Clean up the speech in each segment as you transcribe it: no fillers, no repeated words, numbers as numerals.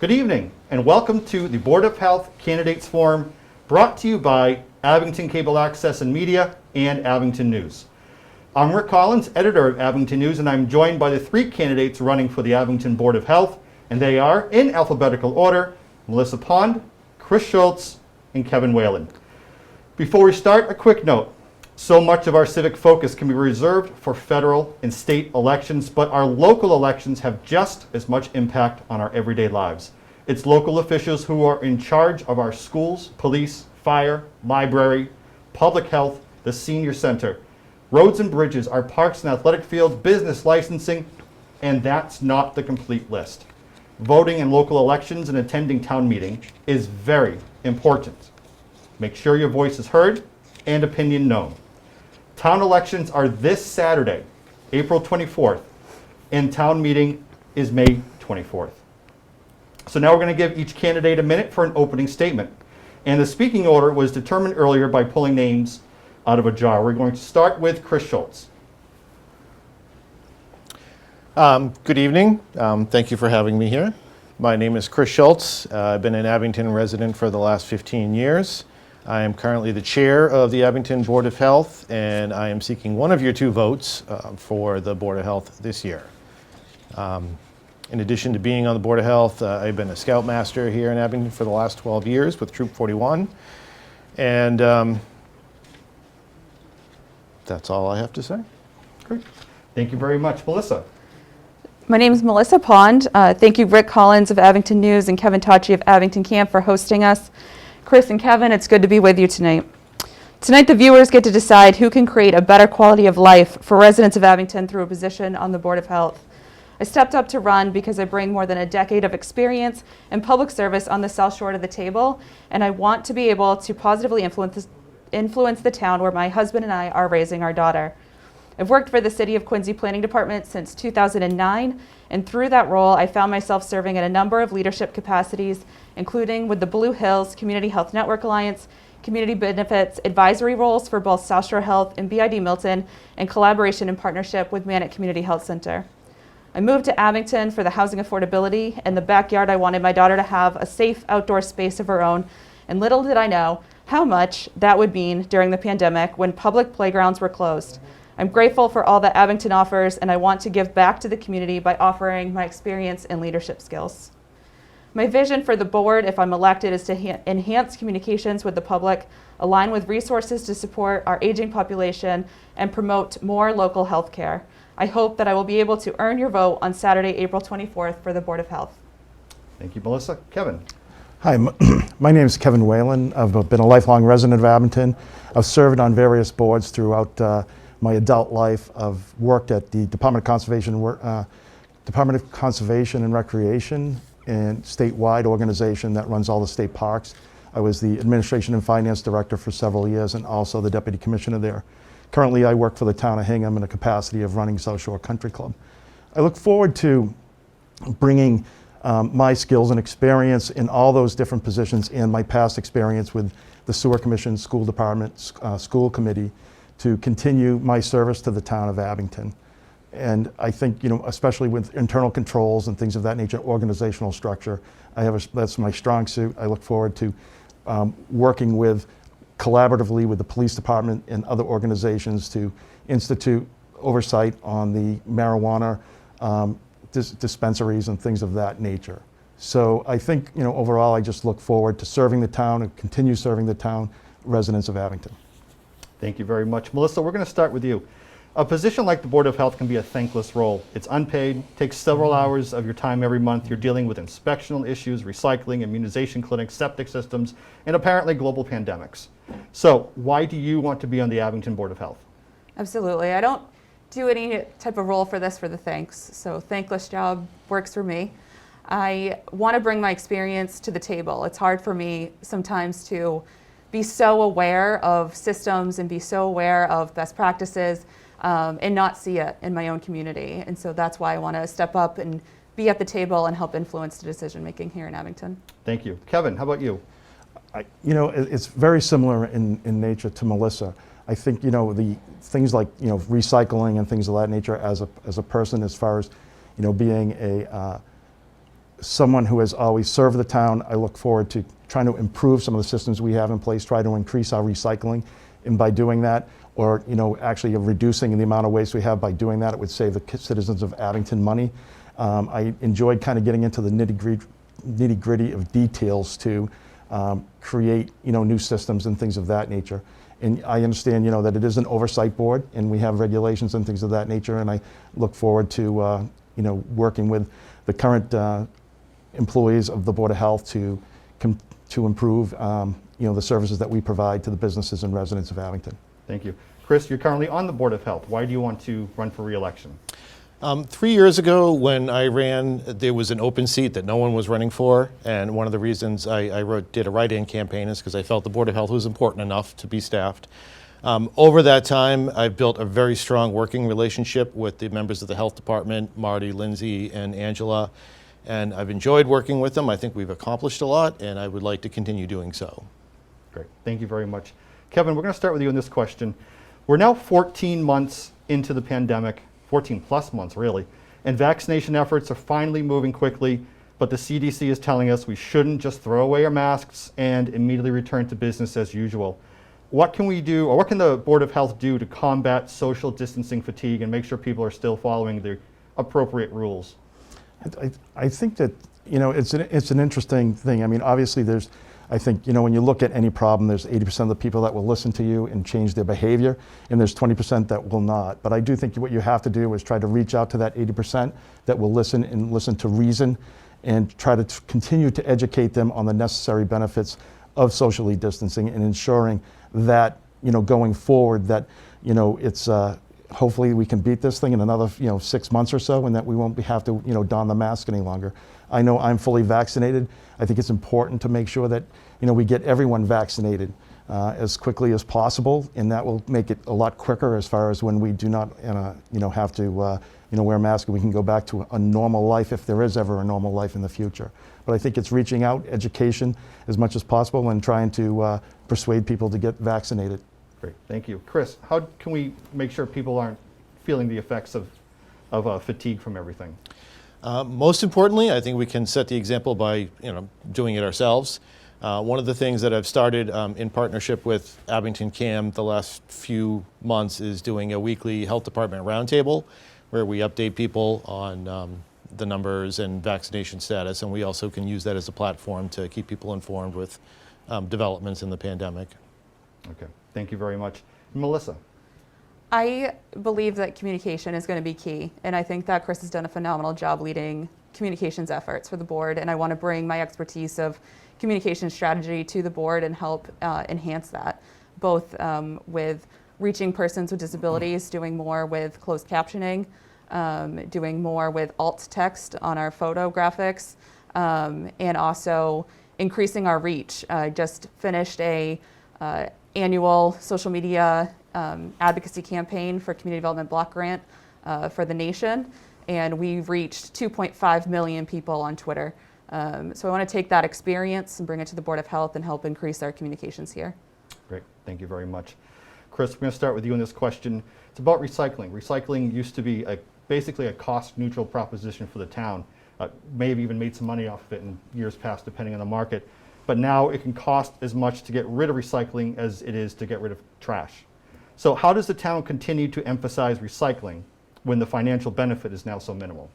Good evening, and welcome to the Board of Health Candidates Forum, brought to you by Abington Cable Access and Media and Abington News. I'm Rick Collins, editor of Abington News, and I'm joined by the three candidates running for the Abington Board of Health, and they are, in alphabetical order, Melissa Pond, Chris Schultz, and Kevin Whalen. Before we start, a quick note. So much of our civic focus can be reserved for federal and state elections, but our local elections have just as much impact on our everyday lives. It's local officials who are in charge of our schools, police, fire, library, public health, the senior center, roads and bridges, our parks and athletic fields, business licensing, and that's not the complete list. Voting in local elections and attending town meeting is very important. Make sure your voice is heard and opinion known. Town elections are this Saturday, April 24th, and town meeting is May 24th. So now we're going to give each candidate a minute for an opening statement. And the speaking order was determined earlier by pulling names out of a jar. We're going to start with Chris Schultz. Good evening. Thank you for having me here. My name is Chris Schultz. I've been an Abington resident for the last 15 years. I am currently the chair of the Abington Board of Health, and I am seeking one of your two votes for the Board of Health this year. In addition to being on the Board of Health, I've been a Scoutmaster here in Abington for the last 12 years with Troop 41. And that's all I have to say. Great. Thank you very much. Melissa. My name is Melissa Pond. Thank you, Rick Collins of Abington News and Kevin Tachi of Abington Camp for hosting us. Chris and Kevin, it's good to be with you tonight. Tonight, the viewers get to decide who can create a better quality of life for residents of Abington through a position on the Board of Health. I stepped up to run because I bring more than a decade of experience in public service on the South Shore of the table, and I want to be able to positively influence the town where my husband and I are raising our daughter. I've worked for the City of Quincy Planning Department since 2009, and through that role, I found myself serving in a number of leadership capacities, including with the Blue Hills Community Health Network Alliance, community benefits, advisory roles for both South Shore Health and BID Milton, and collaboration and partnership with Manic Community Health Center. I moved to Abington for the housing affordability and the backyard I wanted my daughter to have a safe outdoor space of her own, and little did I know how much that would mean during the pandemic when public playgrounds were closed. I'm grateful for all that Abington offers, and I want to give back to the community by offering my experience and leadership skills. My vision for the board, if I'm elected, is to enhance communications with the public, align with resources to support our aging population, and promote more local health care. I hope that I will be able to earn your vote on Saturday, April 24th for the Board of Health. Thank you, Melissa. Kevin. Hi, my name is Kevin Whalen. I've been a lifelong resident of Abington. I've served on various boards throughout my adult life. I've worked at the Department of Conservation and Recreation, and statewide organization that runs all the state parks. I was the Administration and Finance Director for several years and also the Deputy Commissioner there. Currently, I work for the town of Hingham in the capacity of running South Shore Country Club. I look forward to bringing my skills and experience in all those different positions and my past experience with the Sewer Commission, School Department, School Committee to continue my service to the town of Abington. And I think, especially with internal controls and things of that nature, organizational structure, that's my strong suit. I look forward to working collaboratively with the police department and other organizations to institute oversight on the marijuana dispensaries and things of that nature. So I think, overall, I just look forward to serving the town and continue serving the town residents of Abington. Thank you very much. Melissa, we're going to start with you. A position like the Board of Health can be a thankless role. It's unpaid, takes several hours of your time every month. You're dealing with inspectional issues, recycling, immunization clinics, septic systems, and apparently global pandemics. So why do you want to be on the Abington Board of Health? Absolutely. I don't do any type of role for this for the thanks, so thankless job works for me. I want to bring my experience to the table. It's hard for me sometimes to be so aware of systems and be so aware of best practices and not see it in my own community. And so that's why I want to step up and be at the table and help influence the decision making here in Abington. Thank you. Kevin, how about you? It's very similar in nature to Melissa. I think, the things like, recycling and things of that nature as a person, as far as, being someone who has always served the town, I look forward to trying to improve some of the systems we have in place, try to increase our recycling. And by doing that, or actually reducing the amount of waste we have by doing that, it would save the citizens of Abington money. I enjoyed kind of getting into the nitty-gritty of details to create new systems and things of that nature. And I understand that it is an oversight board and we have regulations and things of that nature, and I look forward to working with the current employees of the Board of Health to improve the services that we provide to the businesses and residents of Abington. Thank you. Chris, you're currently on the Board of Health. Why do you want to run for re-election? 3 years ago when I ran, there was an open seat that no one was running for, and one of the reasons I did a write-in campaign is because I felt the Board of Health was important enough to be staffed. Over that time, I've built a very strong working relationship with the members of the Health Department, Marty, Lindsay, and Angela, and I've enjoyed working with them. I think we've accomplished a lot, and I would like to continue doing so. Great. Thank you very much. Kevin, we're going to start with you on this question. We're now 14 months into the pandemic, 14 plus months really, and vaccination efforts are finally moving quickly, but the CDC is telling us we shouldn't just throw away our masks and immediately return to business as usual. What can we do, or what can the Board of Health do to combat social distancing fatigue and make sure people are still following the appropriate rules? I think that it's an interesting thing. I mean, obviously I think when you look at any problem, there's 80% of the people that will listen to you and change their behavior, and there's 20% that will not. But I do think what you have to do is try to reach out to that 80% that will listen and listen to reason, and try to continue to educate them on the necessary benefits of socially distancing and ensuring that going forward that it's hopefully we can beat this thing in another 6 months or so, and that we won't have to don the mask any longer. I know I'm fully vaccinated. I think it's important to make sure that we get everyone vaccinated as quickly as possible, and that will make it a lot quicker as far as when we do not have to wear a mask, and we can go back to a normal life if there is ever a normal life in the future. But I think it's reaching out, education as much as possible, and trying to persuade people to get vaccinated. Great, thank you. Chris, how can we make sure people aren't feeling the effects of fatigue from everything? Most importantly, I think we can set the example by doing it ourselves. One of the things that I've started in partnership with Abington CAM the last few months is doing a weekly health department roundtable where we update people on the numbers and vaccination status, and we also can use that as a platform to keep people informed with developments in the pandemic. Okay, thank you very much. Melissa? I believe that communication is going to be key, and I think that Chris has done a phenomenal job leading communications efforts for the board, and I want to bring my expertise of communication strategy to the board and help enhance that, both with reaching persons with disabilities, doing more with closed captioning, doing more with alt text on our photo graphics, and also increasing our reach. I just finished a annual social media advocacy campaign for Community Development Block Grant for the nation, and we've reached 2.5 million people on Twitter. So I want to take that experience and bring it to the Board of Health and help increase our communications here. Great, thank you very much. Chris, we're going to start with you on this question. It's about recycling. Recycling used to be basically a cost-neutral proposition for the town. May have even made some money off of it in years past, depending on the market. But now it can cost as much to get rid of recycling as it is to get rid of trash. So how does the town continue to emphasize recycling when the financial benefit is now so minimal?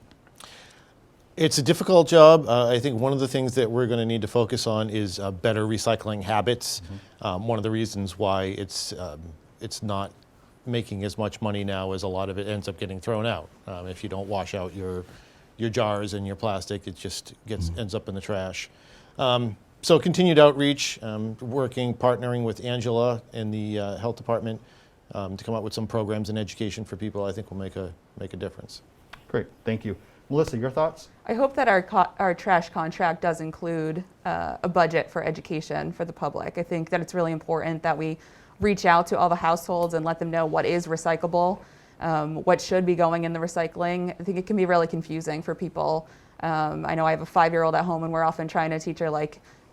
It's a difficult job. I think one of the things that we're going to need to focus on is better recycling habits. Mm-hmm. One of the reasons why it's not making as much money now as a lot of it ends up getting thrown out. If you don't wash out your jars and your plastic, it just ends up in the trash. So continued outreach, partnering with Angela in the health department to come up with some programs and education for people, I think will make a difference. Great, thank you. Melissa, your thoughts? I hope that our trash contract does include a budget for education for the public. I think that it's really important that we reach out to all the households and let them know what is recyclable, what should be going in the recycling. I think it can be really confusing for people. I know I have a 5-year-old at home, and we're often trying to teach her,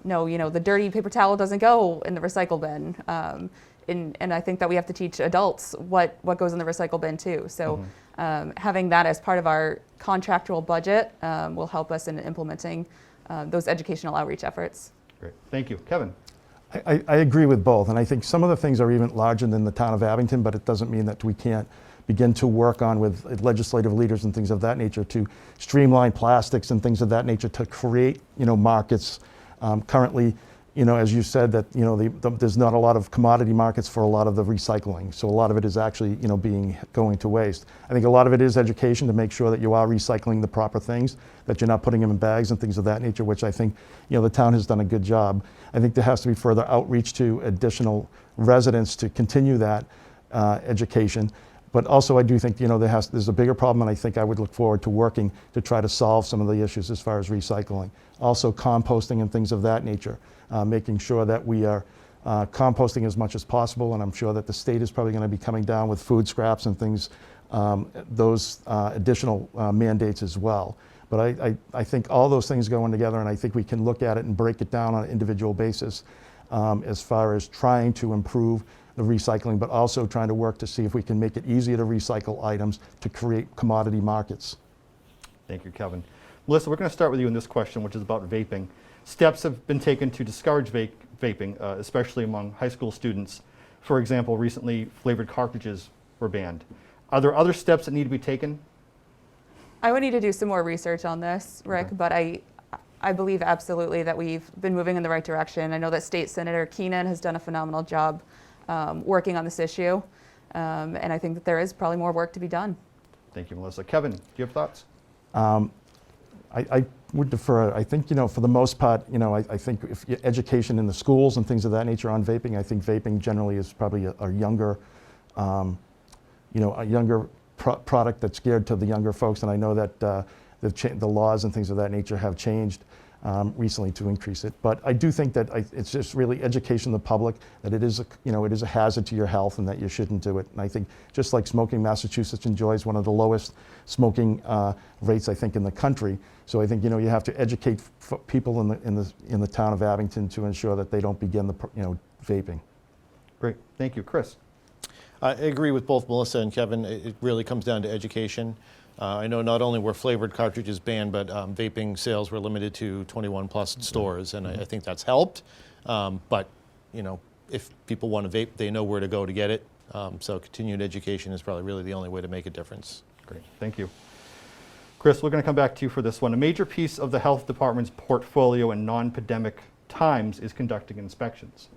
no, the dirty paper towel doesn't go in the recycle bin. and I think that we have to teach adults what goes in the recycle bin too. So having that as part of our contractual budget will help us in implementing those educational outreach efforts. Great, thank you. Kevin? I agree with both, and I think some of the things are even larger than the town of Abington, but it doesn't mean that we can't begin to work on with legislative leaders and things of that nature to streamline plastics and things of that nature to create, markets. Currently, as you said, that there's not a lot of commodity markets for a lot of the recycling, so a lot of it is actually going to waste. I think a lot of it is education to make sure that you are recycling the proper things, that you're not putting them in bags and things of that nature, which I think the town has done a good job. I think there has to be further outreach to additional residents to continue that education. But also I do think there's a bigger problem, and I think I would look forward to working to try to solve some of the issues as far as recycling. Also composting and things of that nature, making sure that we are composting as much as possible, and I'm sure that the state is probably going to be coming down with food scraps and things, those additional mandates as well. But I think all those things going together, and I think we can look at it and break it down on an individual basis as far as trying to improve the recycling, but also trying to work to see if we can make it easier to recycle items to create commodity markets. Thank you, Kevin. Melissa, we're going to start with you in this question, which is about vaping. Steps have been taken to discourage vaping, especially among high school students. For example, recently flavored cartridges were banned. Are there other steps that need to be taken? I would need to do some more research on this, Rick, Okay. but I believe absolutely that we've been moving in the right direction. I know that State Senator Keenan has done a phenomenal job working on this issue, and I think that there is probably more work to be done. Thank you, Melissa. Kevin, do you have thoughts? I would defer. I think, for the most part, I think if education in the schools and things of that nature on vaping, I think vaping generally is probably a younger, product that's geared to the younger folks. And I know that the laws and things of that nature have changed recently to increase it. But I do think that it's just really education of the public that it is a hazard to your health and that you shouldn't do it. And I think just like smoking, Massachusetts enjoys one of the lowest smoking rates, I think, in the country. So I think you have to educate people in the town of Abington to ensure that they don't begin vaping. Great, thank you. Chris? I agree with both Melissa and Kevin. It really comes down to education. I know not only were flavored cartridges banned, but vaping sales were limited to 21 plus stores, and I think that's helped. But if people want to vape, they know where to go to get it. So continued education is probably really the only way to make a difference. Great, thank you. Chris, we're going to come back to you for this one. A major piece of the health department's portfolio in non-pandemic times is conducting inspections.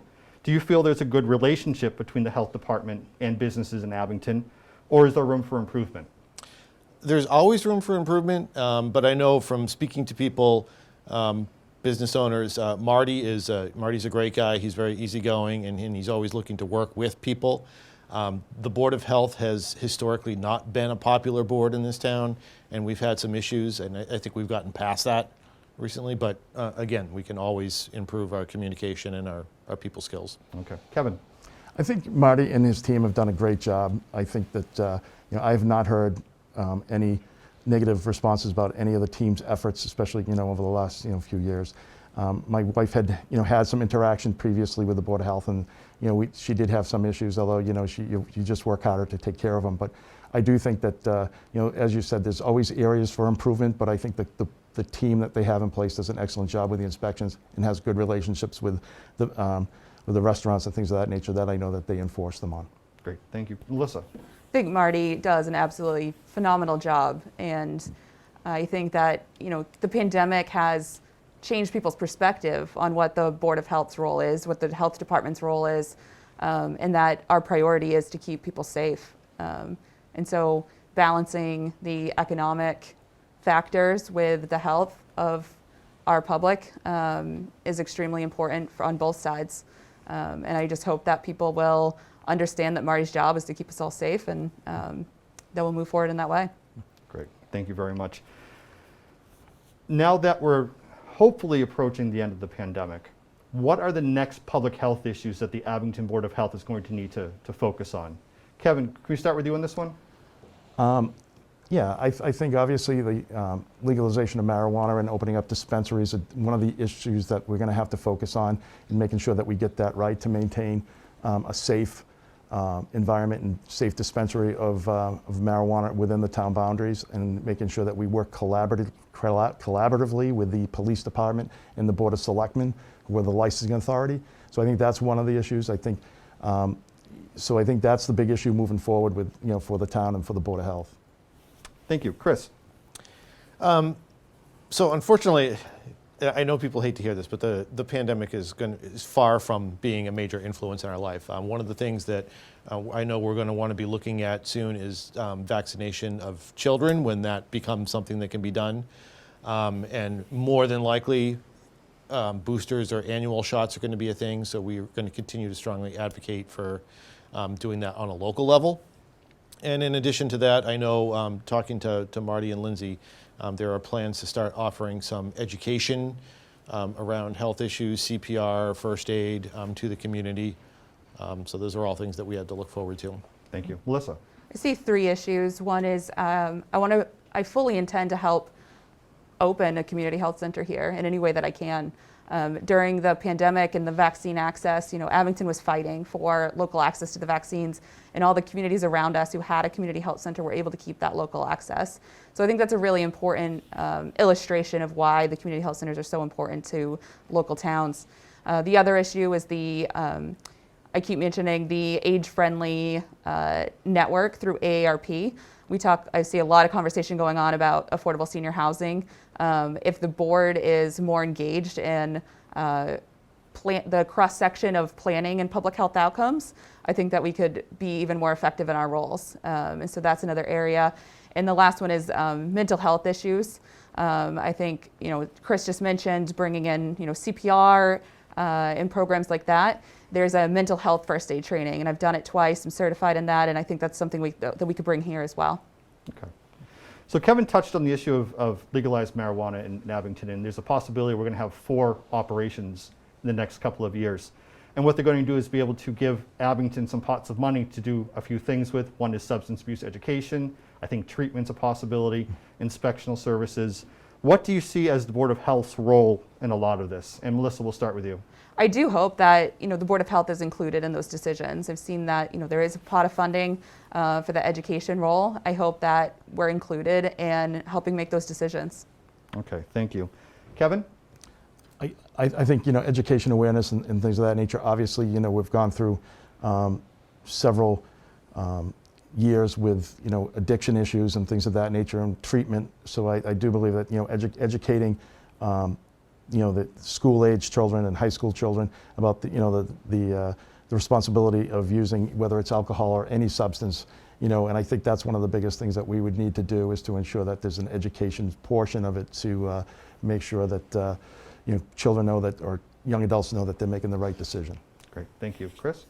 Do you feel there's a good relationship between the health department and businesses in Abington, or is there room for improvement? There's always room for improvement, but I know from speaking to people, business owners, Marty's a great guy. He's very easygoing, and he's always looking to work with people. The Board of Health has historically not been a popular board in this town, and we've had some issues, and I think we've gotten past that recently. But again, we can always improve our communication and our people skills. Okay, Kevin. I think Marty and his team have done a great job. I think that I have not heard any negative responses about any of the team's efforts, especially over the last few years. My wife had had some interaction previously with the Board of Health, and she did have some issues. Although you just work harder to take care of them. But I do think that as you said, there's always areas for improvement. But I think that the team that they have in place does an excellent job with the inspections and has good relationships with the restaurants and things of that nature that I know that they enforce them on. Great, thank you. Melissa? I think Marty does an absolutely phenomenal job, and I think that the pandemic has changed people's perspective on what the Board of Health's role is, what the health department's role is, and that our priority is to keep people safe. And so balancing the economic factors with the health of our public is extremely important on both sides. And I just hope that people will understand that Marty's job is to keep us all safe, and that we'll move forward in that way. Great, thank you very much. Now that we're hopefully approaching the end of the pandemic, what are the next public health issues that the Abington Board of Health is going to need to focus on? Kevin, can we start with you on this one? Yeah, I think obviously the legalization of marijuana and opening up dispensaries are one of the issues that we're going to have to focus on, and making sure that we get that right to maintain a safe environment and safe dispensary of marijuana within the town boundaries, and making sure that we work collaboratively with the police department and the Board of Selectmen, who are the licensing authority. So I think that's one of the issues. I think that's the big issue moving forward with, for the town and for the Board of Health. Thank you. Chris? So unfortunately, I know people hate to hear this, but the pandemic is far from being a major influence in our life. One of the things that I know we're going to want to be looking at soon is vaccination of children, when that becomes something that can be done. And more than likely, boosters or annual shots are going to be a thing, so we're going to continue to strongly advocate for doing that on a local level. And in addition to that, I know, talking to Marty and Lindsay, there are plans to start offering some education around health issues, CPR, first aid to the community. So those are all things that we have to look forward to. Thank you. Melissa? I see 3 issues. One is I fully intend to help open a community health center here in any way that I can. During the pandemic and the vaccine access, Abington was fighting for local access to the vaccines, and all the communities around us who had a community health center were able to keep that local access. So I think that's a really important illustration of why the community health centers are so important to local towns. The other issue is I keep mentioning the age-friendly network through AARP. I see a lot of conversation going on about affordable senior housing. If the board is more engaged in the cross-section of planning and public health outcomes, I think that we could be even more effective in our roles. And so that's another area. And the last one is mental health issues. I think, Chris just mentioned bringing in, CPR and programs like that. There's a mental health first aid training, and I've done it twice. I'm certified in that, and I think that's something that we could bring here as well. Okay. So Kevin touched on the issue of legalized marijuana in Abington, and there's a possibility we're going to have 4 operations in the next couple of years. And what they're going to do is be able to give Abington some pots of money to do a few things with. One is substance abuse education. I think treatment's a possibility, inspectional services. What do you see as the Board of Health's role in a lot of this? And Melissa, we'll start with you. I do hope that the Board of Health is included in those decisions. I've seen that there is a pot of funding for the education role. I hope that we're included in helping make those decisions. Okay, thank you. Kevin? I think education awareness and things of that nature. Obviously, we've gone through several years with addiction issues and things of that nature and treatment. So I do believe that educating the school-age children and high school children about the responsibility of using, whether it's alcohol or any substance, and I think that's one of the biggest things that we would need to do, is to ensure that there's an education portion of it to make sure that children know that, or young adults know that they're making the right decision. Great, thank you. Chris?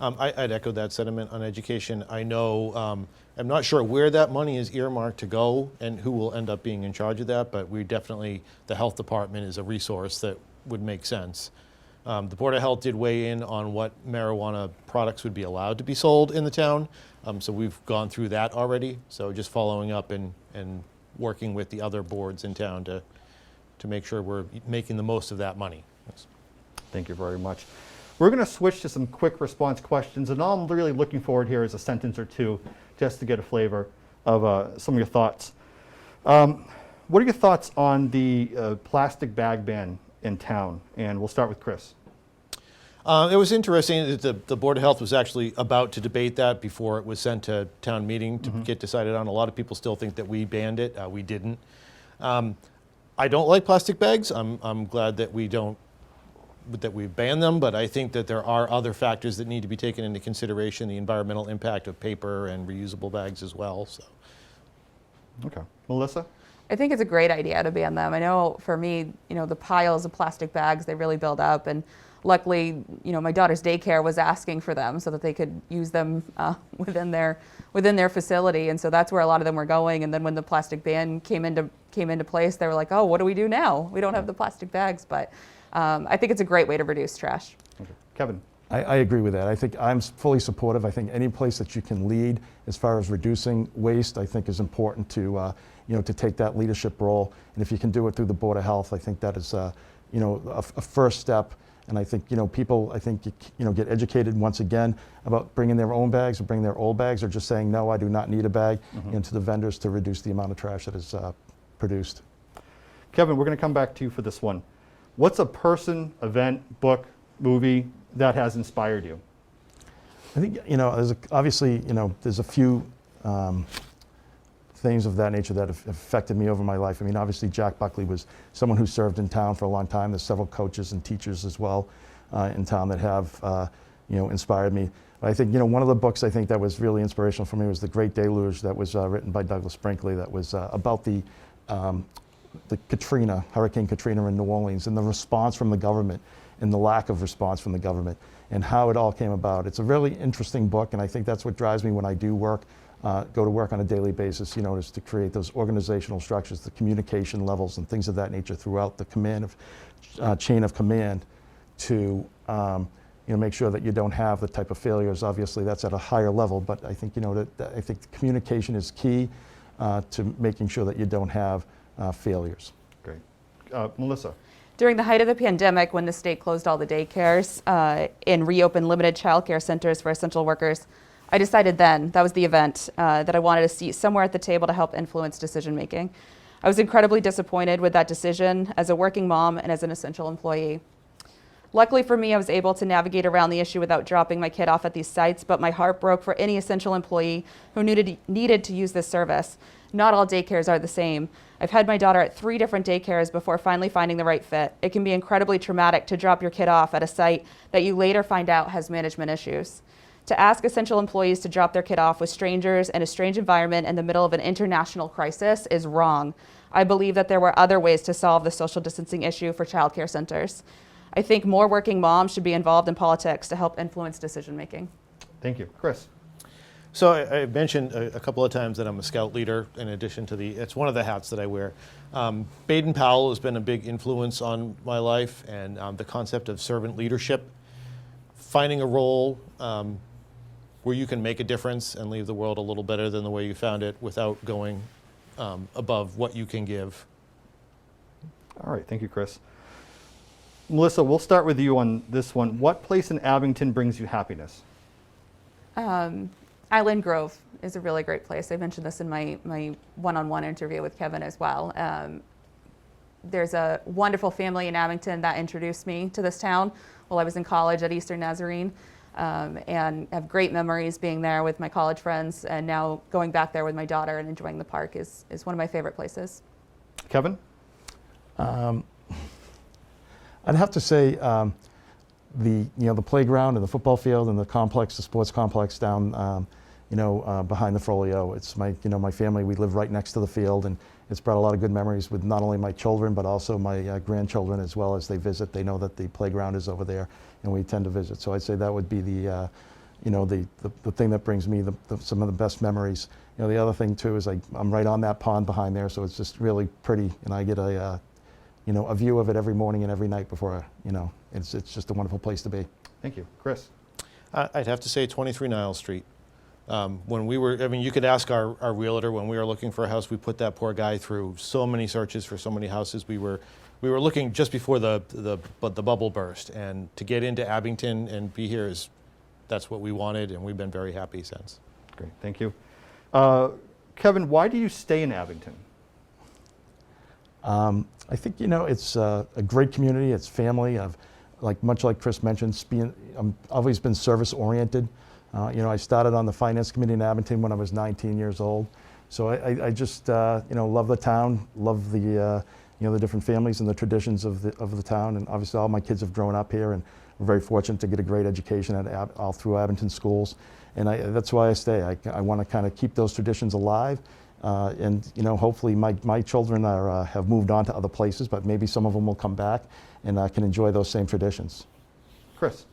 I'd echo that sentiment on education. I know, I'm not sure where that money is earmarked to go and who will end up being in charge of that, but the health department is a resource that would make sense. The Board of Health did weigh in on what marijuana products would be allowed to be sold in the town, so we've gone through that already. So just following up and working with the other boards in town to make sure we're making the most of that money. Yes. Thank you very much. We're going to switch to some quick response questions, and all I'm really looking forward here is a sentence or two just to get a flavor of some of your thoughts. What are your thoughts on the plastic bag ban in town? And we'll start with Chris. It was interesting that the Board of Health was actually about to debate that before it was sent to town meeting to get decided on. A lot of people still think that we banned it. We didn't. I don't like plastic bags. I'm glad that we ban them, but I think that there are other factors that need to be taken into consideration, the environmental impact of paper and reusable bags as well. So. Okay. Melissa? I think it's a great idea to ban them. I know for me, the piles of plastic bags, they really build up, and luckily, my daughter's daycare was asking for them so that they could use them within their facility, and so that's where a lot of them were going. And then when the plastic ban came into place, they were like, oh, what do we do now? We don't have the plastic bags, but I think it's a great way to reduce trash. Okay. Kevin? I agree with that. I think I'm fully supportive. I think any place that you can lead as far as reducing waste, I think is important to to take that leadership role. And if you can do it through the Board of Health, I think that is a first step And I think, people, get educated once again about bringing their own bags or bringing their old bags, or just saying, no, I do not need a bag, to the vendors to reduce the amount of trash that is produced. Kevin, we're going to come back to you for this one. What's a person, event, book, movie that has inspired you? I think, there's a few things of that nature that have affected me over my life. I mean, obviously, Jack Buckley was someone who served in town for a long time. There's several coaches and teachers as well in town that have, inspired me. But I think, one of the books I think that was really inspirational for me was The Great Deluge, that was written by Douglas Brinkley, that was about the Hurricane Katrina in New Orleans, and the response from the government and the lack of response from the government and how it all came about. It's a really interesting book, and I think that's what drives me when I do work, go to work on a daily basis, is to create those organizational structures, the communication levels and things of that nature throughout the chain of command to make sure that you don't have the type of failures. Obviously, that's at a higher level, but I think, I think communication is key to making sure that you don't have failures. Great. Melissa? During the height of the pandemic, when the state closed all the daycares and reopened limited childcare centers for essential workers, I decided then, that was the event, that I wanted a seat somewhere at the table to help influence decision making. I was incredibly disappointed with that decision as a working mom and as an essential employee. Luckily for me, I was able to navigate around the issue without dropping my kid off at these sites, but my heart broke for any essential employee who needed to use this service. Not all daycares are the same. I've had my daughter at 3 different daycares before finally finding the right fit. It can be incredibly traumatic to drop your kid off at a site that you later find out has management issues. To ask essential employees to drop their kid off with strangers in a strange environment in the middle of an international crisis is wrong. I believe that there were other ways to solve the social distancing issue for childcare centers. I think more working moms should be involved in politics to help influence decision making. Thank you. Chris? So I mentioned a couple of times that I'm a scout leader in addition to it's one of the hats that I wear. Baden-Powell has been a big influence on my life, and the concept of servant leadership, finding a role where you can make a difference and leave the world a little better than the way you found it without going above what you can give. All right. Thank you, Chris. Melissa, we'll start with you on this one. What place in Abington brings you happiness? Island Grove is a really great place. I mentioned this in my one-on-one interview with Kevin as well. There's a wonderful family in Abington that introduced me to this town while I was in college at Eastern Nazarene, and have great memories being there with my college friends, and now going back there with my daughter and enjoying the park is one of my favorite places. Kevin? I'd have to say the playground and the football field and the complex, the sports complex down behind the Frollo. It's my family. We live right next to the field, and it's brought a lot of good memories with not only my children but also my grandchildren as well. As they visit, they know that the playground is over there, and we tend to visit. So I'd say that would be the thing that brings me some of the best memories. The other thing too is I'm right on that pond behind there, so it's just really pretty, and I get a view of it every morning and every night before, it's just a wonderful place to be. Thank you. Chris? I'd have to say 23 Niles Street. When we were, you could ask our realtor, when we were looking for a house, we put that poor guy through so many searches for so many houses. We were looking just before the bubble burst, and to get into Abington and be here that's what we wanted, and we've been very happy since. Great. Thank you. Kevin, why do you stay in Abington? I think, it's a great community. It's family. Much like Chris mentioned, I've always been service-oriented. I started on the finance committee in Abington when I was 19 years old. So I just, love the town, love the different families and the traditions of the town. And obviously all my kids have grown up here, and we're very fortunate to get a great education all through Abington schools. And that's why I stay. I want to kind of keep those traditions alive. And hopefully my children have moved on to other places, but maybe some of them will come back and can enjoy those same traditions. Chris?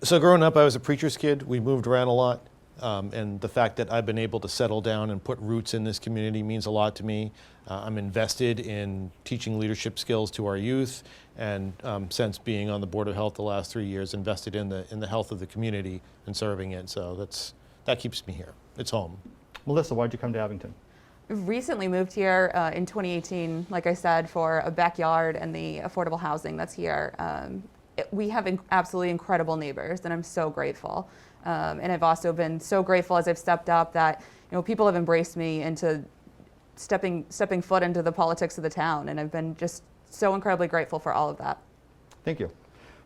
So growing up, I was a preacher's kid. We moved around a lot. And the fact that I've been able to settle down and put roots in this community means a lot to me. I'm invested in teaching leadership skills to our youth, and since being on the Board of Health the last 3 years, invested in the health of the community and serving it. So that keeps me here. It's home. Melissa, why'd you come to Abington? Recently moved here in 2018, like I said, for a backyard and the affordable housing that's here. we have absolutely incredible neighbors, and I'm so grateful. And I've also been so grateful as I've stepped up that people have embraced me into stepping foot into the politics of the town, and I've been just so incredibly grateful for all of that. Thank you.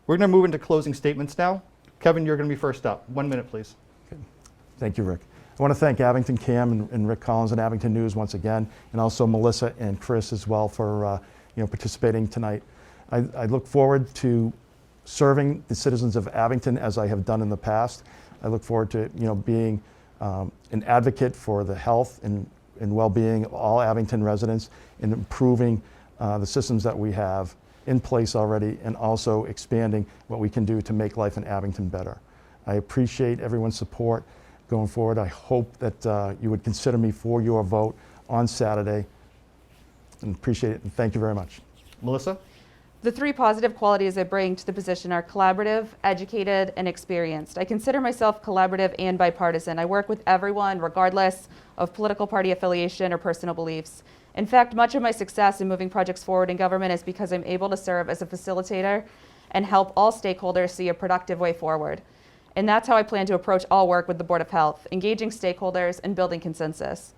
We're going to move into closing statements now. Kevin, you're going to be first up. 1 minute, please. Thank you, Rick. I want to thank Abington Cam and Rick Collins and Abington News once again, and also Melissa and Chris as well for participating tonight. I look forward to serving the citizens of Abington as I have done in the past. I look forward to being an advocate for the health and well-being of all Abington residents and improving the systems that we have in place already, and also expanding what we can do to make life in Abington better. I appreciate everyone's support going forward. I hope that you would consider me for your vote on Saturday, and appreciate it, and thank you very much. Melissa? The three positive qualities I bring to the position are collaborative, educated, and experienced. I consider myself collaborative and bipartisan. I work with everyone regardless of political party affiliation or personal beliefs. In fact, much of my success in moving projects forward in government is because I'm able to serve as a facilitator and help all stakeholders see a productive way forward. And that's how I plan to approach all work with the Board of Health, engaging stakeholders and building consensus.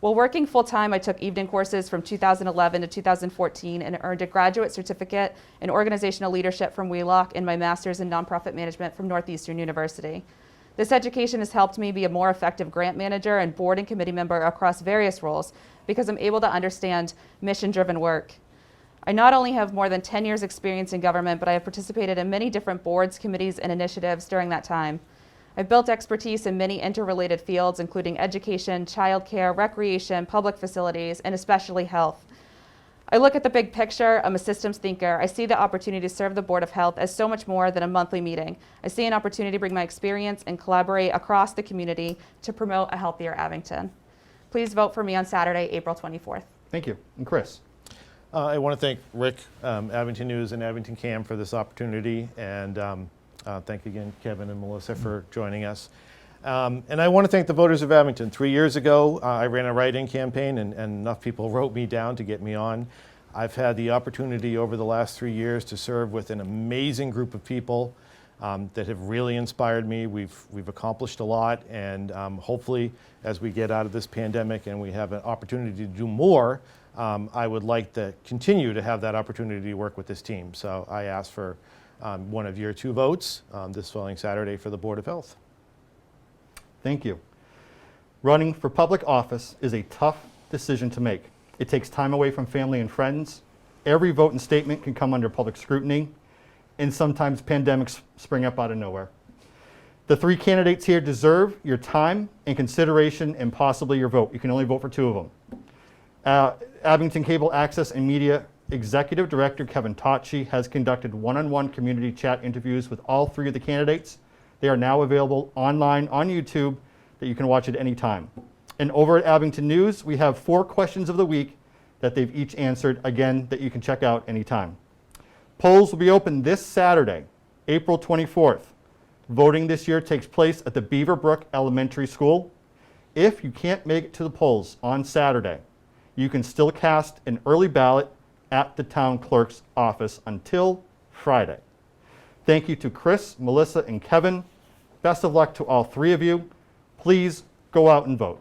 While working full-time, I took evening courses from 2011 to 2014 and earned a graduate certificate in organizational leadership from Wheelock and my master's in nonprofit management from Northeastern University. This education has helped me be a more effective grant manager and board and committee member across various roles because I'm able to understand mission-driven work. I not only have more than 10 years experience in government, but I have participated in many different boards, committees, and initiatives during that time. I've built expertise in many interrelated fields, including education, childcare, recreation, public facilities, and especially health. I look at the big picture. I'm a systems thinker. I see the opportunity to serve the Board of Health as so much more than a monthly meeting. I see an opportunity to bring my experience and collaborate across the community to promote a healthier Abington. Please vote for me on Saturday, April 24th. Thank you. And Chris? I want to thank Rick, Abington News, and Abington Cam for this opportunity, and thank again Kevin and Melissa for joining us. And I want to thank the voters of Abington. 3 years ago, I ran a write-in campaign, and enough people wrote me down to get me on. I've had the opportunity over the last 3 years to serve with an amazing group of people that have really inspired me. We've accomplished a lot, and hopefully, as we get out of this pandemic and we have an opportunity to do more, I would like to continue to have that opportunity to work with this team. So I ask for one of your 2 votes this following Saturday for the Board of Health. Thank you. Running for public office is a tough decision to make. It takes time away from family and friends. Every vote and statement can come under public scrutiny, and sometimes pandemics spring up out of nowhere. The 3 candidates here deserve your time and consideration and possibly your vote. You can only vote for 2 of them. Abington Cable Access and Media Executive Director Kevin Tocci has conducted one-on-one community chat interviews with all 3 of the candidates. They are now available online on YouTube that you can watch at any time. And over at Abington News, we have 4 questions of the week that they've each answered, again, that you can check out anytime. Polls will be open this Saturday, April 24th. Voting this year takes place at the Beaverbrook Elementary School. If you can't make it to the polls on Saturday, you can still cast an early ballot at the town clerk's office until Friday. Thank you to Chris, Melissa, and Kevin. Best of luck to all 3 of you. Please go out and vote.